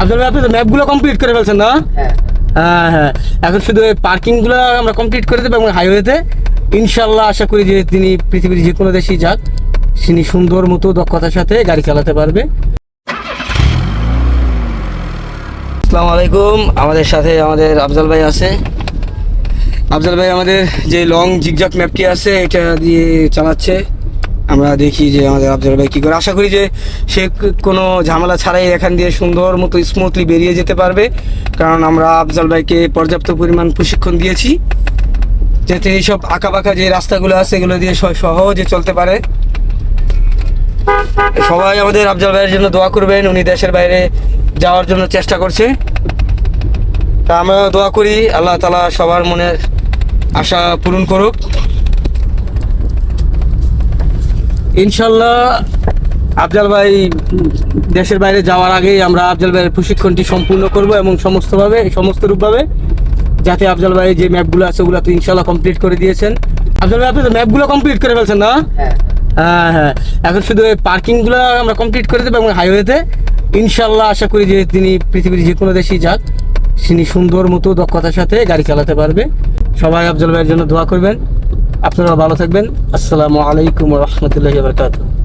আফজাল ভাই, আপনি তো ম্যাপগুলো কমপ্লিট করে ফেলছেন না? হ্যাঁ হ্যাঁ হ্যাঁ, এখন শুধু এই পার্কিংগুলো আমরা কমপ্লিট করে দেবো এবং হাইওয়েতে ইনশাল্লাহ আশা করি যে তিনি পৃথিবীর যে কোনো দেশেই যাক, তিনি সুন্দর মতো দক্ষতার সাথে গাড়ি চালাতে পারবে। আসসালামু আলাইকুম, আমাদের সাথে আমাদের আফজাল ভাই আছে। আফজাল ভাই আমাদের যে লং জিগজাগ ম্যাপটি আছে এটা দিয়ে চালাচ্ছে। আমরা দেখি যে আমাদের আফজাল ভাই কী করে। আশা করি যে সে কোনো ঝামেলা ছাড়াই এখান দিয়ে সুন্দর মতো স্মুথলি বেরিয়ে যেতে পারবে, কারণ আমরা আফজাল ভাইকে পর্যাপ্ত পরিমাণ প্রশিক্ষণ দিয়েছি যাতে এইসব আঁকাবাঁকা যে রাস্তাগুলো আছে এগুলো দিয়ে সহজে চলতে পারে। সবাই আমাদের আফজাল ভাইয়ের জন্য দোয়া করবেন, উনি দেশের বাইরে যাওয়ার জন্য চেষ্টা করছে। তা আমরা দোয়া করি আল্লাহ তাআলা সবার মনের আশা পূরণ করুক ইনশাল্লাহ। আফজাল ভাই দেশের বাইরে যাওয়ার আগেই আমরা আফজাল ভাইয়ের প্রশিক্ষণটি সম্পূর্ণ করব এবং সমস্ত রূপভাবে, যাতে আফজাল ভাই যে ম্যাপগুলো আছে ওগুলো তো ইনশাল্লাহ কমপ্লিট করে দিয়েছেন। আফজাল ভাই, আপনি তো ম্যাপগুলো কমপ্লিট করে ফেলছেন না? হ্যাঁ হ্যাঁ হ্যাঁ, এখন শুধু এই পার্কিংগুলো আমরা কমপ্লিট করে দেবো এবং হাইওয়েতে ইনশাল্লাহ আশা করি যে তিনি পৃথিবীর যে কোনো দেশেই যাক, তিনি সুন্দর মতো দক্ষতার সাথে গাড়ি চালাতে পারবে। সবাই আফজাল ভাইয়ের জন্য দোয়া করবেন। আপনারা ভালো থাকবেন। আসসালামু আলাইকুম ওয়া রাহমাতুল্লাহি ওয়া বারাকাতুহু।